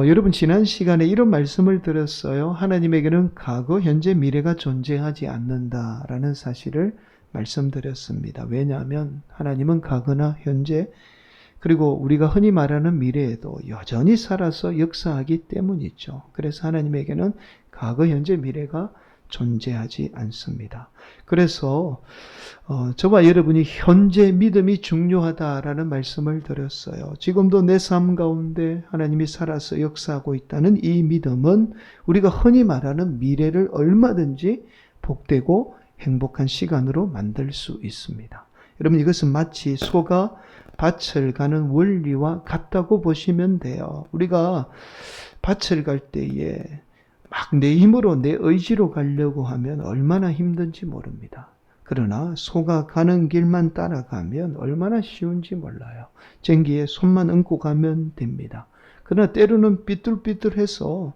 여러분 지난 시간에 이런 말씀을 드렸어요. 하나님에게는 과거, 현재, 미래가 존재하지 않는다라는 사실을 말씀드렸습니다. 왜냐하면 하나님은 과거나 현재 그리고 우리가 흔히 말하는 미래에도 여전히 살아서 역사하기 때문이죠. 그래서 하나님에게는 과거, 현재, 미래가 존재하지 않습니다. 그래서 저와 여러분이 현재 믿음이 중요하다라는 말씀을 드렸어요. 지금도 내 삶 가운데 하나님이 살아서 역사하고 있다는 이 믿음은 우리가 흔히 말하는 미래를 얼마든지 복되고 행복한 시간으로 만들 수 있습니다. 여러분 이것은 마치 소가 밭을 가는 원리와 같다고 보시면 돼요. 우리가 밭을 갈 때에 막 내 힘으로 내 의지로 가려고 하면 얼마나 힘든지 모릅니다. 그러나 소가 가는 길만 따라가면 얼마나 쉬운지 몰라요. 쟁기에 손만 얹고 가면 됩니다. 그러나 때로는 삐뚤삐뚤해서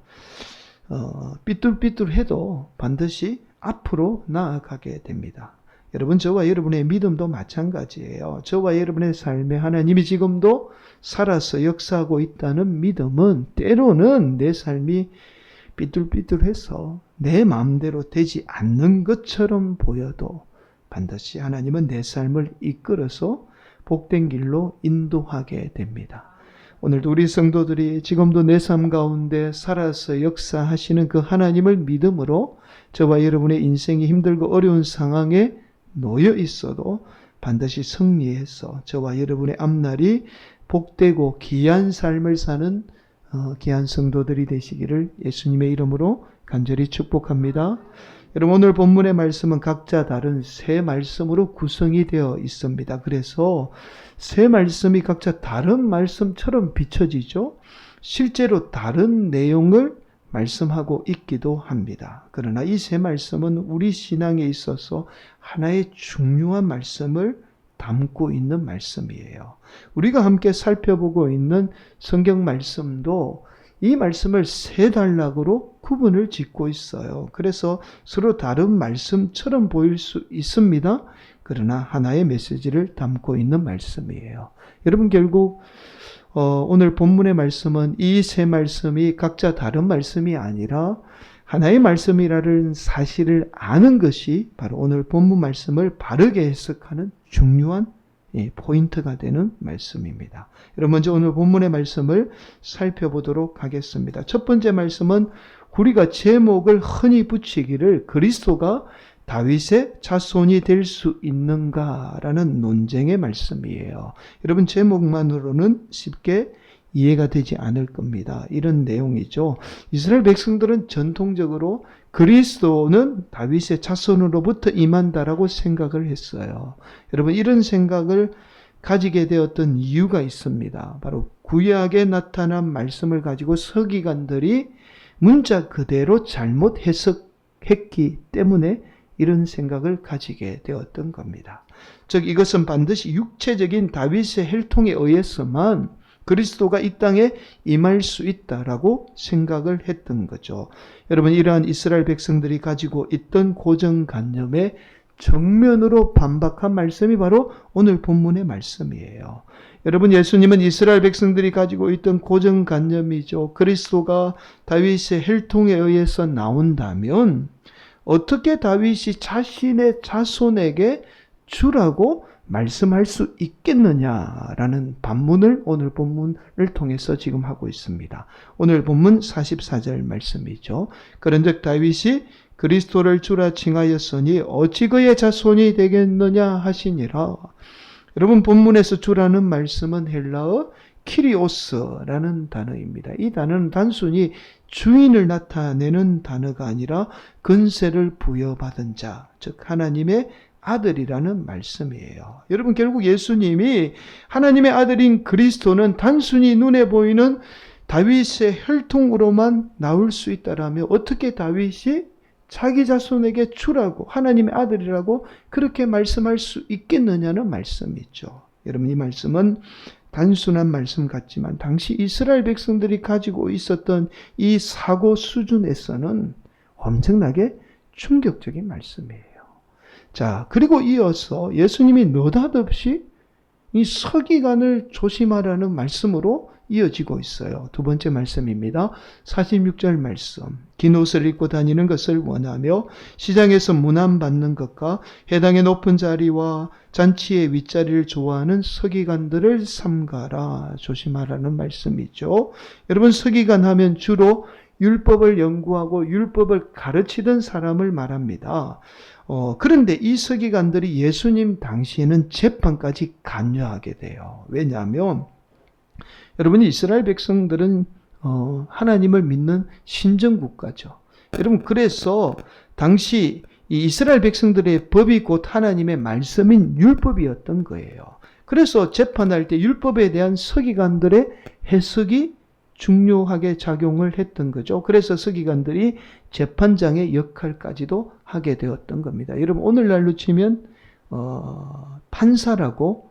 삐뚤삐뚤해도 반드시 앞으로 나아가게 됩니다. 여러분 저와 여러분의 믿음도 마찬가지예요. 저와 여러분의 삶에 하나님이 지금도 살아서 역사하고 있다는 믿음은 때로는 내 삶이 삐뚤삐뚤해서 내 마음대로 되지 않는 것처럼 보여도 반드시 하나님은 내 삶을 이끌어서 복된 길로 인도하게 됩니다. 오늘도 우리 성도들이 지금도 내 삶 가운데 살아서 역사하시는 그 하나님을 믿음으로 저와 여러분의 인생이 힘들고 어려운 상황에 놓여 있어도 반드시 승리해서 저와 여러분의 앞날이 복되고 귀한 삶을 사는 귀한 성도들이 되시기를 예수님의 이름으로 간절히 축복합니다. 여러분 오늘 본문의 말씀은 각자 다른 세 말씀으로 구성이 되어 있습니다. 그래서 세 말씀이 각자 다른 말씀처럼 비춰지죠. 실제로 다른 내용을 말씀하고 있기도 합니다. 그러나 이 세 말씀은 우리 신앙에 있어서 하나의 중요한 말씀을 담고 있는 말씀이에요. 우리가 함께 살펴보고 있는 성경 말씀도 이 말씀을 세 단락으로 구분을 짓고 있어요. 그래서 서로 다른 말씀처럼 보일 수 있습니다. 그러나 하나의 메시지를 담고 있는 말씀이에요. 여러분 결국 오늘 본문의 말씀은 이 세 말씀이 각자 다른 말씀이 아니라 하나의 말씀이라는 사실을 아는 것이 바로 오늘 본문 말씀을 바르게 해석하는 중요한 포인트가 되는 말씀입니다. 여러분 먼저 오늘 본문의 말씀을 살펴보도록 하겠습니다. 첫 번째 말씀은 우리가 제목을 흔히 붙이기를 그리스도가 다윗의 자손이 될 수 있는가라는 논쟁의 말씀이에요. 여러분 제목만으로는 쉽게 이해가 되지 않을 겁니다. 이런 내용이죠. 이스라엘 백성들은 전통적으로 그리스도는 다윗의 자손으로부터 임한다라고 생각을 했어요. 여러분 이런 생각을 가지게 되었던 이유가 있습니다. 바로 구약에 나타난 말씀을 가지고 서기관들이 문자 그대로 잘못 해석했기 때문에 이런 생각을 가지게 되었던 겁니다. 즉 이것은 반드시 육체적인 다윗의 혈통에 의해서만 그리스도가 이 땅에 임할 수 있다라고 생각을 했던 거죠. 여러분 이러한 이스라엘 백성들이 가지고 있던 고정관념에 정면으로 반박한 말씀이 바로 오늘 본문의 말씀이에요. 여러분 예수님은 이스라엘 백성들이 가지고 있던 고정관념이죠. 그리스도가 다윗의 혈통에 의해서 나온다면 어떻게 다윗이 자신의 자손에게 주라고 말씀할 수 있겠느냐라는 반문을 오늘 본문을 통해서 지금 하고 있습니다. 오늘 본문 44절 말씀이죠. 그런즉 다윗이 그리스도를 주라 칭하였으니 어찌 그의 자손이 되겠느냐 하시니라. 여러분 본문에서 주라는 말씀은 헬라어 키리오스라는 단어입니다. 이 단어는 단순히 주인을 나타내는 단어가 아니라 근세를 부여받은 자, 즉 하나님의 아들이라는 말씀이에요. 여러분 결국 예수님이 하나님의 아들인 그리스도는 단순히 눈에 보이는 다윗의 혈통으로만 나올 수 있다라면 어떻게 다윗이 자기 자손에게 주라고 하나님의 아들이라고 그렇게 말씀할 수 있겠느냐는 말씀이죠. 여러분 이 말씀은 단순한 말씀 같지만 당시 이스라엘 백성들이 가지고 있었던 이 사고 수준에서는 엄청나게 충격적인 말씀이에요. 자, 그리고 이어서 예수님이 느닷없이 이 서기관을 조심하라는 말씀으로 이어지고 있어요. 두 번째 말씀입니다. 46절 말씀. 긴 옷을 입고 다니는 것을 원하며 시장에서 문안받는 것과 해당의 높은 자리와 잔치의 윗자리를 좋아하는 서기관들을 삼가라. 조심하라는 말씀이죠. 여러분, 서기관 하면 주로 율법을 연구하고 율법을 가르치던 사람을 말합니다. 그런데 이 서기관들이 예수님 당시에는 재판까지 관여하게 돼요. 왜냐하면 여러분, 이스라엘 백성들은 하나님을 믿는 신정국가죠. 여러분, 그래서 당시 이 이스라엘 백성들의 법이 곧 하나님의 말씀인 율법이었던 거예요. 그래서 재판할 때 율법에 대한 서기관들의 해석이 중요하게 작용을 했던 거죠. 그래서 서기관들이 재판장의 역할까지도 하게 되었던 겁니다. 여러분, 오늘날로 치면 판사라고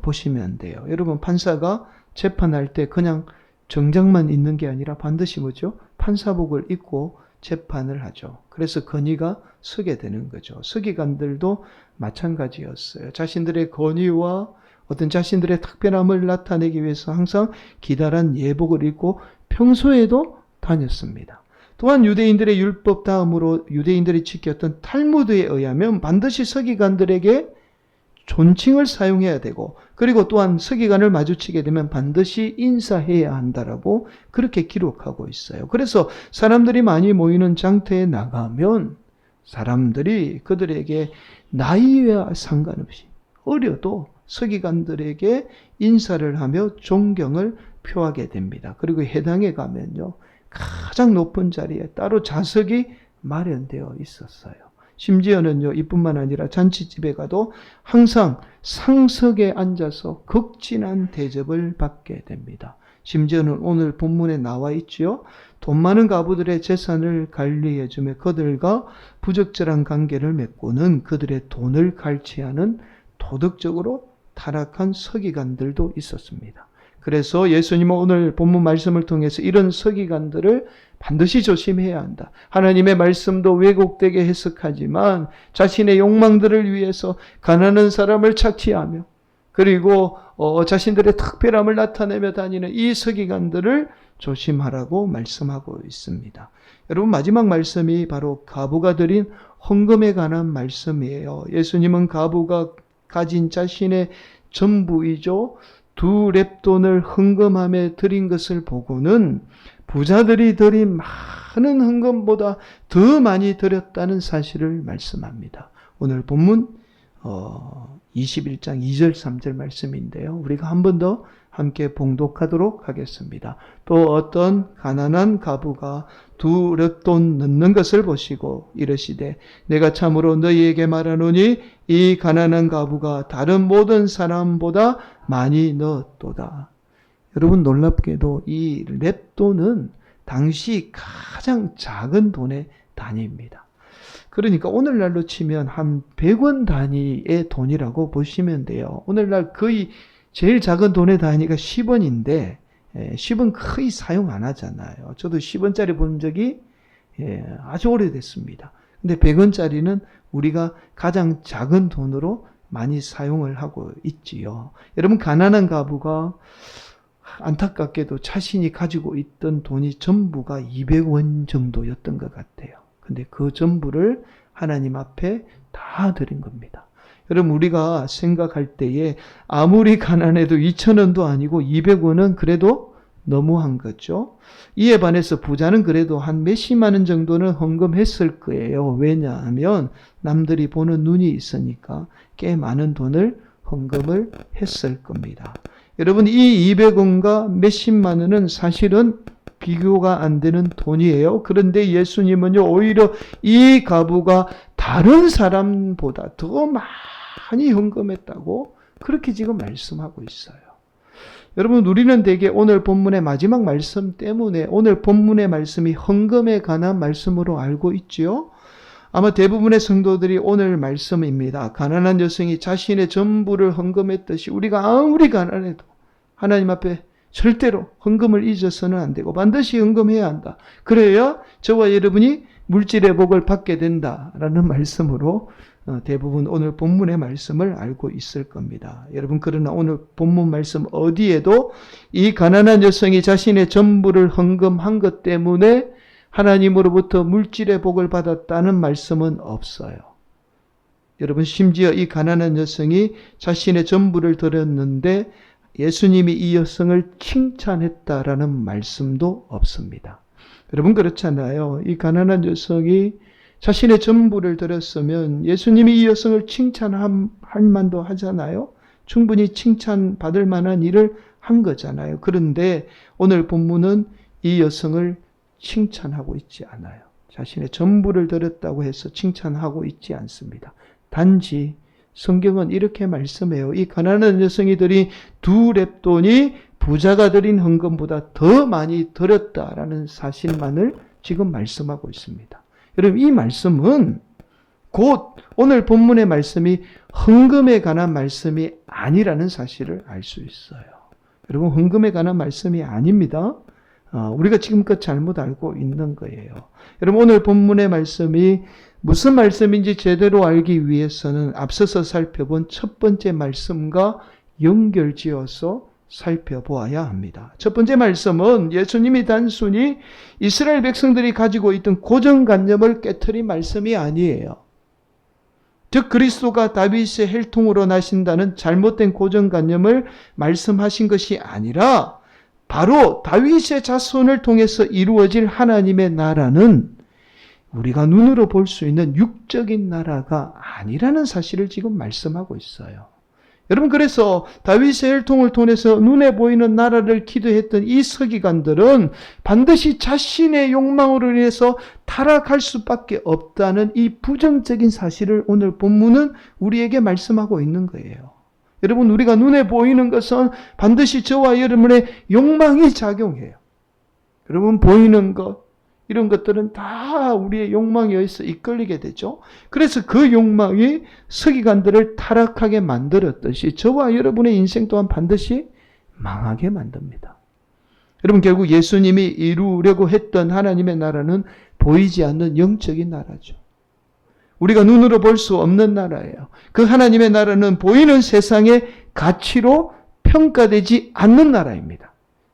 보시면 돼요. 여러분, 판사가 재판할 때 그냥 정장만 있는 게 아니라 반드시 뭐죠? 판사복을 입고 재판을 하죠. 그래서 건의가 서게 되는 거죠. 서기관들도 마찬가지였어요. 자신들의 건의와 어떤 자신들의 특별함을 나타내기 위해서 항상 기다란 예복을 입고 평소에도 다녔습니다. 또한 유대인들의 율법 다음으로 유대인들이 지켰던 탈무드에 의하면 반드시 서기관들에게 존칭을 사용해야 되고, 그리고 또한 서기관을 마주치게 되면 반드시 인사해야 한다라고 그렇게 기록하고 있어요. 그래서 사람들이 많이 모이는 장터에 나가면 사람들이 그들에게 나이와 상관없이 어려도 서기관들에게 인사를 하며 존경을 표하게 됩니다. 그리고 해당에 가면요, 가장 높은 자리에 따로 좌석이 마련되어 있었어요. 심지어는요, 이뿐만 아니라 잔치집에 가도 항상 상석에 앉아서 극진한 대접을 받게 됩니다. 심지어는 오늘 본문에 나와 있죠. 돈 많은 가부들의 재산을 관리해주며 그들과 부적절한 관계를 맺고는 그들의 돈을 갈취하는 도덕적으로 타락한 서기관들도 있었습니다. 그래서 예수님은 오늘 본문 말씀을 통해서 이런 서기관들을 반드시 조심해야 한다. 하나님의 말씀도 왜곡되게 해석하지만 자신의 욕망들을 위해서 가난한 사람을 착취하며 그리고 자신들의 특별함을 나타내며 다니는 이 서기관들을 조심하라고 말씀하고 있습니다. 여러분, 마지막 말씀이 바로 가부가 드린 헌금에 관한 말씀이에요. 예수님은 가부가 가진 자신의 전부이죠. 2렙돈을 헌금함에 드린 것을 보고는 부자들이 드린 많은 헌금보다 더 많이 드렸다는 사실을 말씀합니다. 오늘 본문 21장 2절 3절 말씀인데요. 우리가 한 번 더 함께 봉독하도록 하겠습니다. 또 어떤 가난한 가부가 2렙돈 넣는 것을 보시고 이르시되 내가 참으로 너희에게 말하노니 이 가난한 가부가 다른 모든 사람보다 많이 넣었도다. 여러분, 놀랍게도 이 렙돈은 당시 가장 작은 돈의 단위입니다. 그러니까 오늘날로 치면 한 100원 단위의 돈이라고 보시면 돼요. 오늘날 거의 제일 작은 돈의 단위가 10원인데 10원 거의 사용 안 하잖아요. 저도 10원짜리 본 적이 아주 오래됐습니다. 근데 100원짜리는 우리가 가장 작은 돈으로 많이 사용을 하고 있지요. 여러분, 가난한 가부가 안타깝게도 자신이 가지고 있던 돈이 전부가 200원 정도였던 것 같아요. 근데 그 전부를 하나님 앞에 다 드린 겁니다. 여러분, 우리가 생각할 때에 아무리 가난해도 2,000원도 아니고 200원은 그래도 너무한 거죠. 이에 반해서 부자는 그래도 한 몇십만 원 정도는 헌금했을 거예요. 왜냐하면 남들이 보는 눈이 있으니까 꽤 많은 돈을 헌금을 했을 겁니다. 여러분, 이 200원과 몇십만 원은 사실은 비교가 안 되는 돈이에요. 그런데 예수님은요, 오히려 이 가부가 다른 사람보다 더 많이 헌금했다고 그렇게 지금 말씀하고 있어요. 여러분, 우리는 대개 오늘 본문의 마지막 말씀 때문에 오늘 본문의 말씀이 헌금에 관한 말씀으로 알고 있지요. 아마 대부분의 성도들이 오늘 말씀입니다. 가난한 여성이 자신의 전부를 헌금했듯이 우리가 아무리 가난해도 하나님 앞에 절대로 헌금을 잊어서는 안 되고 반드시 헌금해야 한다. 그래야 저와 여러분이 물질의 복을 받게 된다라는 말씀으로 대부분 오늘 본문의 말씀을 알고 있을 겁니다. 여러분, 그러나 오늘 본문 말씀 어디에도 이 가난한 여성이 자신의 전부를 헌금한 것 때문에 하나님으로부터 물질의 복을 받았다는 말씀은 없어요. 여러분, 심지어 이 가난한 여성이 자신의 전부를 드렸는데 예수님이 이 여성을 칭찬했다라는 말씀도 없습니다. 여러분, 그렇잖아요. 이 가난한 여성이 자신의 전부를 드렸으면 예수님이 이 여성을 칭찬할 만도 하잖아요. 충분히 칭찬받을 만한 일을 한 거잖아요. 그런데 오늘 본문은 이 여성을 칭찬하고 있지 않아요. 자신의 전부를 드렸다고 해서 칭찬하고 있지 않습니다. 단지 성경은 이렇게 말씀해요. 이 가난한 여성이 드린 2렙돈이 부자가 드린 헌금보다 더 많이 드렸다라는 사실만을 지금 말씀하고 있습니다. 여러분, 이 말씀은 곧 오늘 본문의 말씀이 헌금에 관한 말씀이 아니라는 사실을 알 수 있어요. 여러분, 헌금에 관한 말씀이 아닙니다. 우리가 지금껏 잘못 알고 있는 거예요. 여러분, 오늘 본문의 말씀이 무슨 말씀인지 제대로 알기 위해서는 앞서서 살펴본 첫 번째 말씀과 연결지어서 살펴보아야 합니다. 첫 번째 말씀은 예수님이 단순히 이스라엘 백성들이 가지고 있던 고정관념을 깨트린 말씀이 아니에요. 즉 그리스도가 다윗의 혈통으로 나신다는 잘못된 고정관념을 말씀하신 것이 아니라 바로 다윗의 자손을 통해서 이루어질 하나님의 나라는 우리가 눈으로 볼 수 있는 육적인 나라가 아니라는 사실을 지금 말씀하고 있어요. 여러분, 그래서 다윗의 혈통을 통해서 눈에 보이는 나라를 기도했던 이 서기관들은 반드시 자신의 욕망으로 인해서 타락할 수밖에 없다는 이 부정적인 사실을 오늘 본문은 우리에게 말씀하고 있는 거예요. 여러분, 우리가 눈에 보이는 것은 반드시 저와 여러분의 욕망이 작용해요. 여러분, 보이는 것, 이런 것들은 다 우리의 욕망에 의해서 이끌리게 되죠. 그래서 그 욕망이 서기관들을 타락하게 만들었듯이 저와 여러분의 인생 또한 반드시 망하게 만듭니다. 여러분, 결국 예수님이 이루려고 했던 하나님의 나라는 보이지 않는 영적인 나라죠. 우리가 눈으로 볼 수 없는 나라예요. 그 하나님의 나라는 보이는 세상의 가치로 평가되지 않는 나라입니다.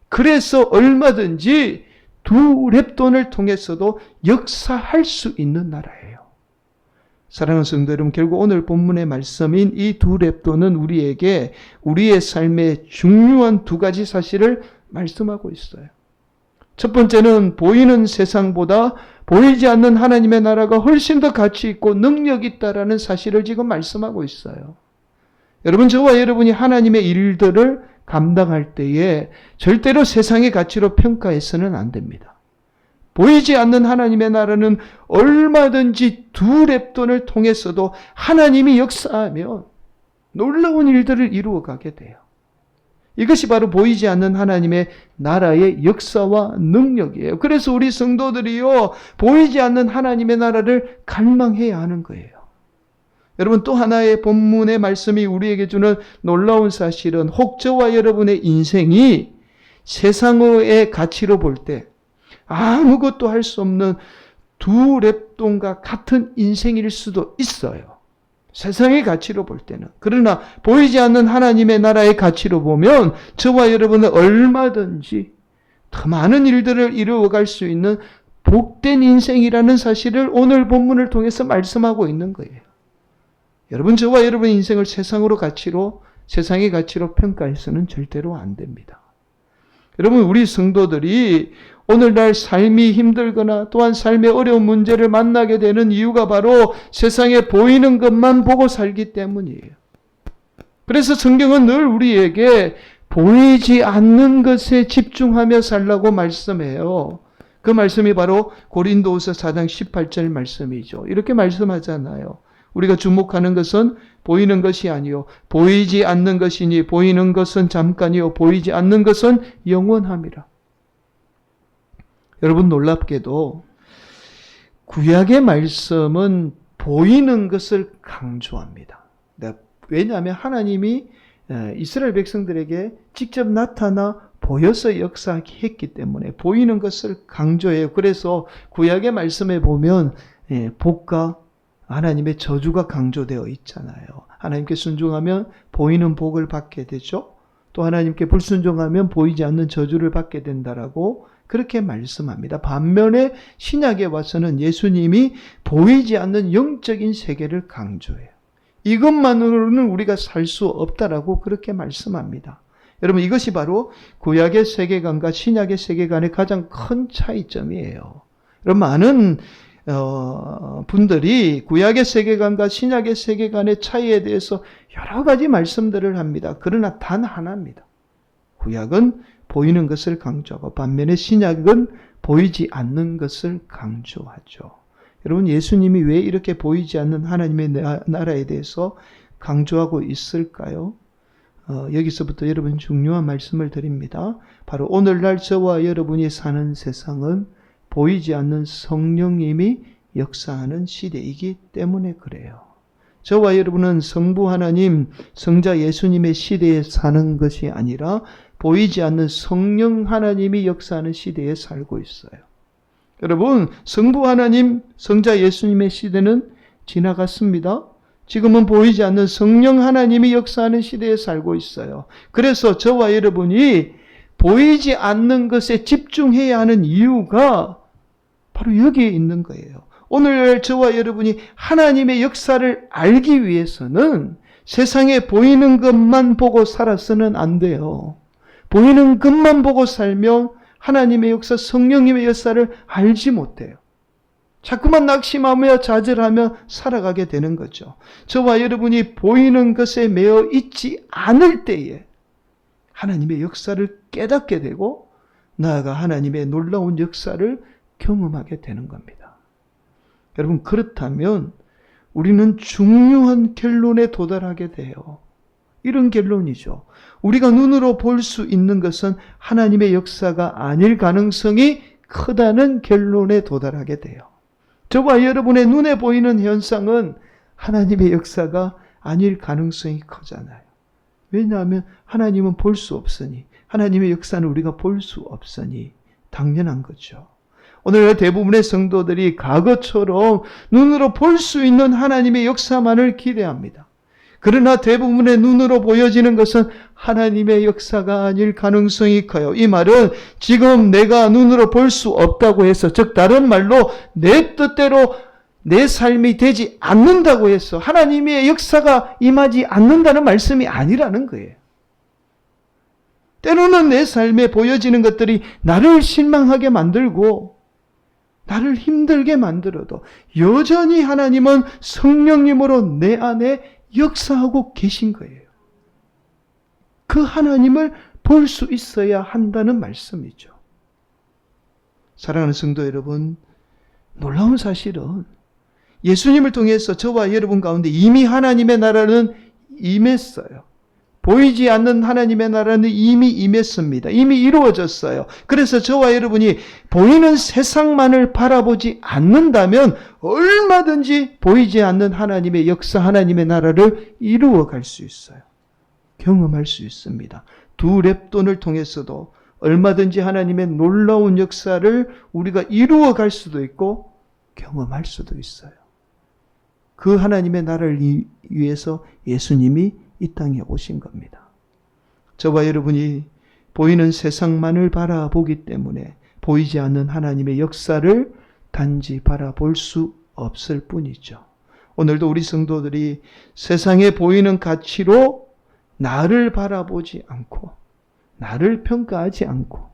그래서 얼마든지 2렙돈을 통해서도 역사할 수 있는 나라예요. 사랑하는 성도 여러분, 결국 오늘 본문의 말씀인 이 2렙돈은 우리에게 우리의 삶의 중요한 2가지 사실을 말씀하고 있어요. 첫 번째는 보이는 세상보다 보이지 않는 하나님의 나라가 훨씬 더 가치 있고 능력 있다라는 사실을 지금 말씀하고 있어요. 여러분, 저와 여러분이 하나님의 일들을 감당할 때에 절대로 세상의 가치로 평가해서는 안 됩니다. 보이지 않는 하나님의 나라는 얼마든지 2렙돈을 통해서도 하나님이 역사하면 놀라운 일들을 이루어가게 돼요. 이것이 바로 보이지 않는 하나님의 나라의 역사와 능력이에요. 그래서 우리 성도들이요, 보이지 않는 하나님의 나라를 갈망해야 하는 거예요. 여러분, 또 하나의 본문의 말씀이 우리에게 주는 놀라운 사실은 혹 저와 여러분의 인생이 세상의 가치로 볼 때 아무것도 할 수 없는 2렙돈과 같은 인생일 수도 있어요. 세상의 가치로 볼 때는. 그러나 보이지 않는 하나님의 나라의 가치로 보면 저와 여러분은 얼마든지 더 많은 일들을 이루어갈 수 있는 복된 인생이라는 사실을 오늘 본문을 통해서 말씀하고 있는 거예요. 여러분, 저와 여러분의 인생을 세상의 가치로 평가해서는 절대로 안 됩니다. 여러분, 우리 성도들이 오늘날 삶이 힘들거나 또한 삶의 어려운 문제를 만나게 되는 이유가 바로 세상에 보이는 것만 보고 살기 때문이에요. 그래서 성경은 늘 우리에게 보이지 않는 것에 집중하며 살라고 말씀해요. 그 말씀이 바로 고린도후서 4장 18절 말씀이죠. 이렇게 말씀하잖아요. 우리가 주목하는 것은 보이는 것이 아니요 보이지 않는 것이니 보이는 것은 잠깐이요 보이지 않는 것은 영원함이라. 여러분, 놀랍게도 구약의 말씀은 보이는 것을 강조합니다. 왜냐하면 하나님이 이스라엘 백성들에게 직접 나타나 보여서 역사했기 때문에 보이는 것을 강조해요. 그래서 구약의 말씀에 보면 복과 하나님의 저주가 강조되어 있잖아요. 하나님께 순종하면 보이는 복을 받게 되죠. 또 하나님께 불순종하면 보이지 않는 저주를 받게 된다라고 그렇게 말씀합니다. 반면에 신약에 와서는 예수님이 보이지 않는 영적인 세계를 강조해요. 이것만으로는 우리가 살 수 없다라고 그렇게 말씀합니다. 여러분, 이것이 바로 구약의 세계관과 신약의 세계관의 가장 큰 차이점이에요. 여러분, 많은 분들이 구약의 세계관과 신약의 세계관의 차이에 대해서 여러 가지 말씀들을 합니다. 그러나 단 하나입니다. 구약은 보이는 것을 강조하고 반면에 신약은 보이지 않는 것을 강조하죠. 여러분, 예수님이 왜 이렇게 보이지 않는 하나님의 나라에 대해서 강조하고 있을까요? 여기서부터 여러분 중요한 말씀을 드립니다. 바로 오늘날 저와 여러분이 사는 세상은 보이지 않는 성령님이 역사하는 시대이기 때문에 그래요. 저와 여러분은 성부 하나님, 성자 예수님의 시대에 사는 것이 아니라 보이지 않는 성령 하나님이 역사하는 시대에 살고 있어요. 여러분, 성부 하나님, 성자 예수님의 시대는 지나갔습니다. 지금은 보이지 않는 성령 하나님이 역사하는 시대에 살고 있어요. 그래서 저와 여러분이 보이지 않는 것에 집중해야 하는 이유가 바로 여기에 있는 거예요. 오늘 저와 여러분이 하나님의 역사를 알기 위해서는 세상에 보이는 것만 보고 살아서는 안 돼요. 보이는 것만 보고 살면 하나님의 역사, 성령님의 역사를 알지 못해요. 자꾸만 낙심하며 좌절하며 살아가게 되는 거죠. 저와 여러분이 보이는 것에 매여 있지 않을 때에 하나님의 역사를 깨닫게 되고 나아가 하나님의 놀라운 역사를 경험하게 되는 겁니다. 여러분, 그렇다면 우리는 중요한 결론에 도달하게 돼요. 이런 결론이죠. 우리가 눈으로 볼 수 있는 것은 하나님의 역사가 아닐 가능성이 크다는 결론에 도달하게 돼요. 저와 여러분의 눈에 보이는 현상은 하나님의 역사가 아닐 가능성이 크잖아요. 왜냐하면 하나님은 볼 수 없으니, 하나님의 역사는 우리가 볼 수 없으니 당연한 거죠. 오늘 대부분의 성도들이 과거처럼 눈으로 볼 수 있는 하나님의 역사만을 기대합니다. 그러나 대부분의 눈으로 보여지는 것은 하나님의 역사가 아닐 가능성이 커요. 이 말은 지금 내가 눈으로 볼 수 없다고 해서, 즉 다른 말로 내 뜻대로 내 삶이 되지 않는다고 해서 하나님의 역사가 임하지 않는다는 말씀이 아니라는 거예요. 때로는 내 삶에 보여지는 것들이 나를 실망하게 만들고 나를 힘들게 만들어도 여전히 하나님은 성령님으로 내 안에 역사하고 계신 거예요. 그 하나님을 볼 수 있어야 한다는 말씀이죠. 사랑하는 성도 여러분, 놀라운 사실은 예수님을 통해서 저와 여러분 가운데 이미 하나님의 나라는 임했어요. 보이지 않는 하나님의 나라는 이미 임했습니다. 이미 이루어졌어요. 그래서 저와 여러분이 보이는 세상만을 바라보지 않는다면 얼마든지 보이지 않는 하나님의 역사, 하나님의 나라를 이루어갈 수 있어요. 경험할 수 있습니다. 두 랩돈을 통해서도 얼마든지 하나님의 놀라운 역사를 우리가 이루어갈 수도 있고 경험할 수도 있어요. 그 하나님의 나라를 위해서 예수님이 이 땅에 오신 겁니다. 저와 여러분이 보이는 세상만을 바라보기 때문에 보이지 않는 하나님의 역사를 단지 바라볼 수 없을 뿐이죠. 오늘도 우리 성도들이 세상에 보이는 가치로 나를 바라보지 않고 나를 평가하지 않고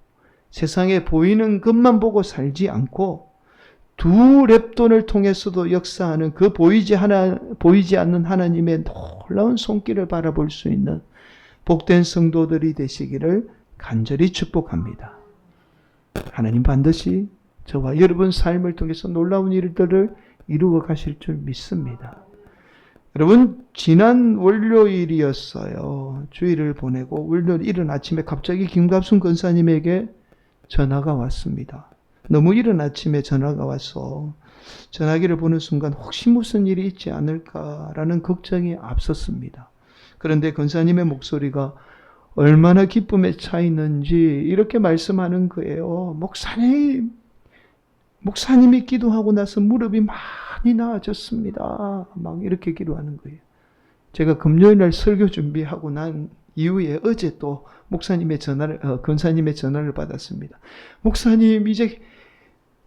세상에 보이는 것만 보고 살지 않고 두 랩돈을 통해서도 역사하는 그 보이지 않는 하나님의 놀라운 손길을 바라볼 수 있는 복된 성도들이 되시기를 간절히 축복합니다. 하나님 반드시 저와 여러분 삶을 통해서 놀라운 일들을 이루어 가실 줄 믿습니다. 여러분, 지난 월요일이었어요. 주일을 보내고 월요일 이른 아침에 갑자기 김갑순 권사님에게 전화가 왔습니다. 너무 이른 아침에 전화가 와서 전화기를 보는 순간 혹시 무슨 일이 있지 않을까라는 걱정이 앞섰습니다. 그런데 권사님의 목소리가 얼마나 기쁨에 차 있는지 이렇게 말씀하는 거예요. 목사님이 기도하고 나서 무릎이 막 많이 나아졌습니다. 막 이렇게 기도하는 거예요. 제가 금요일 날 설교 준비하고 난 이후에 어제 또 목사님의 전화를, 권사님의 전화를 받았습니다. 목사님, 이제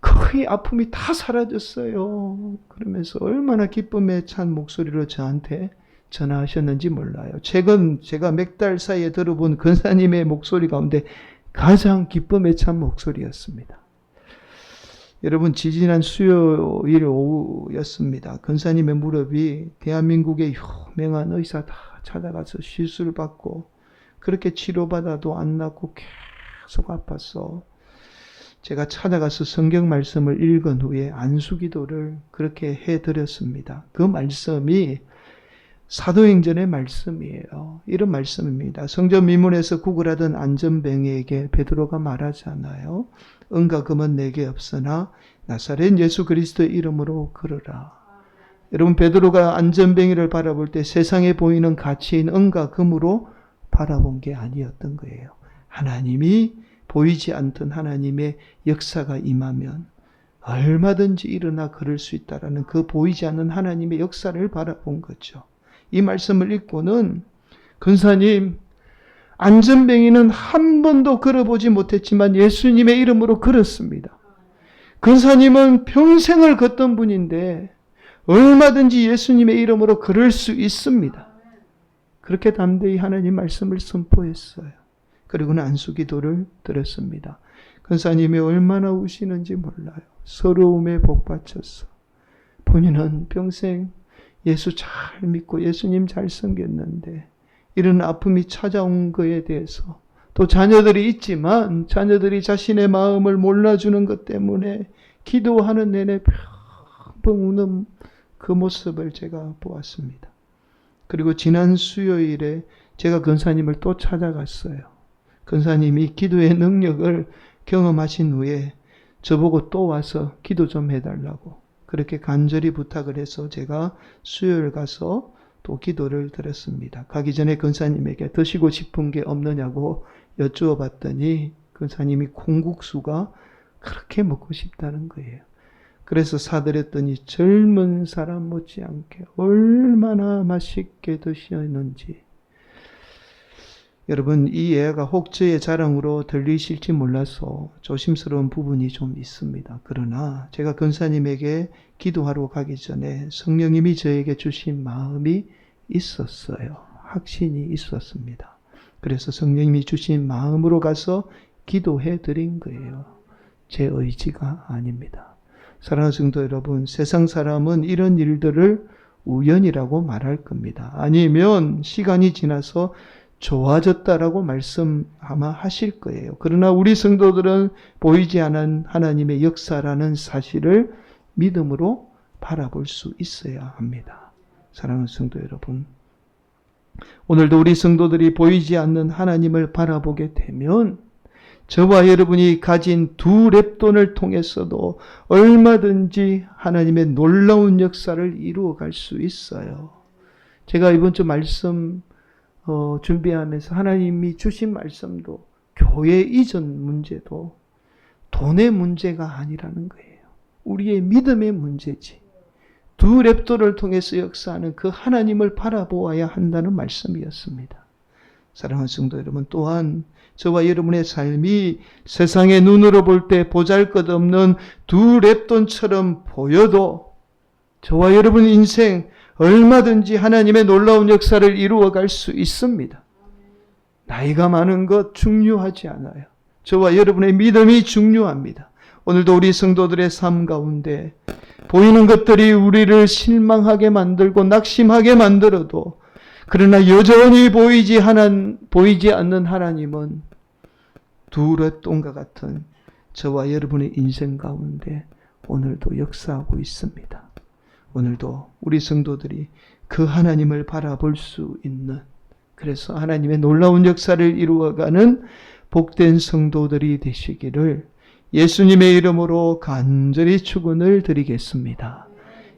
거의 아픔이 다 사라졌어요. 그러면서 얼마나 기쁨에 찬 목소리로 저한테 전화하셨는지 몰라요. 최근 제가 몇 달 사이에 들어본 권사님의 목소리 가운데 가장 기쁨에 찬 목소리였습니다. 여러분, 지지난 수요일 오후였습니다. 권사님의 무릎이 대한민국의 유명한 의사 다 찾아가서 시술 받고 그렇게 치료받아도 안 낫고 계속 아팠어. 제가 찾아가서 성경 말씀을 읽은 후에 안수기도를 그렇게 해드렸습니다. 그 말씀이 사도행전의 말씀이에요. 이런 말씀입니다. 성전 미문에서 구걸하던 안전뱅이에게 베드로가 말하잖아요. 은과 금은 내게 없으나 나사렛 예수 그리스도의 이름으로 걸으라. 여러분, 베드로가 안전뱅이를 바라볼 때 세상에 보이는 가치인 은과 금으로 바라본 게 아니었던 거예요. 하나님이 보이지 않던 하나님의 역사가 임하면 얼마든지 일어나 걸을 수 있다라는 그 보이지 않는 하나님의 역사를 바라본 거죠. 이 말씀을 읽고는 권사님, 안전뱅이는 한 번도 걸어보지 못했지만 예수님의 이름으로 걸었습니다. 권사님은 평생을 걷던 분인데 얼마든지 예수님의 이름으로 걸을 수 있습니다. 그렇게 담대히 하나님 말씀을 선포했어요. 그리고는 안수기도를 드렸습니다. 권사님이 얼마나 우시는지 몰라요. 서러움에 복받쳤어. 본인은 평생 예수 잘 믿고 예수님 잘 섬겼는데 이런 아픔이 찾아온 거에 대해서, 또 자녀들이 있지만 자녀들이 자신의 마음을 몰라주는 것 때문에 기도하는 내내 펑펑 우는 그 모습을 제가 보았습니다. 그리고 지난 수요일에 제가 권사님을 또 찾아갔어요. 권사님이 기도의 능력을 경험하신 후에 저보고 또 와서 기도 좀 해달라고 그렇게 간절히 부탁을 해서 제가 수요일 가서 또 기도를 드렸습니다. 가기 전에 권사님에게 드시고 싶은 게 없느냐고 여쭈어 봤더니 권사님이 콩국수가 그렇게 먹고 싶다는 거예요. 그래서 사드렸더니 젊은 사람 못지않게 얼마나 맛있게 드셨는지. 여러분, 이 예가 혹 저의 자랑으로 들리실지 몰라서 조심스러운 부분이 좀 있습니다. 그러나 제가 권사님에게 기도하러 가기 전에 성령님이 저에게 주신 마음이 있었어요. 확신이 있었습니다. 그래서 성령님이 주신 마음으로 가서 기도해 드린 거예요. 제 의지가 아닙니다. 사랑하는 성도 여러분, 세상 사람은 이런 일들을 우연이라고 말할 겁니다. 아니면 시간이 지나서 좋아졌다라고 말씀 아마 하실 거예요. 그러나 우리 성도들은 보이지 않은 하나님의 역사라는 사실을 믿음으로 바라볼 수 있어야 합니다. 사랑하는 성도 여러분, 오늘도 우리 성도들이 보이지 않는 하나님을 바라보게 되면 저와 여러분이 가진 두 랩돈을 통해서도 얼마든지 하나님의 놀라운 역사를 이루어갈 수 있어요. 제가 이번 주 말씀 준비하면서 하나님이 주신 말씀도 교회 이전 문제도 돈의 문제가 아니라는 거예요. 우리의 믿음의 문제지. 두 랩도를 통해서 역사하는 그 하나님을 바라보아야 한다는 말씀이었습니다. 사랑하는 성도 여러분, 또한 저와 여러분의 삶이 세상의 눈으로 볼 때 보잘것없는 두 랩돈처럼 보여도 저와 여러분 인생 얼마든지 하나님의 놀라운 역사를 이루어갈 수 있습니다. 나이가 많은 것 중요하지 않아요. 저와 여러분의 믿음이 중요합니다. 오늘도 우리 성도들의 삶 가운데 보이는 것들이 우리를 실망하게 만들고 낙심하게 만들어도, 그러나 여전히 보이지 않는 하나님은 두 랩돈과 같은 저와 여러분의 인생 가운데 오늘도 역사하고 있습니다. 오늘도 우리 성도들이 그 하나님을 바라볼 수 있는, 그래서 하나님의 놀라운 역사를 이루어가는 복된 성도들이 되시기를 예수님의 이름으로 간절히 축원을 드리겠습니다.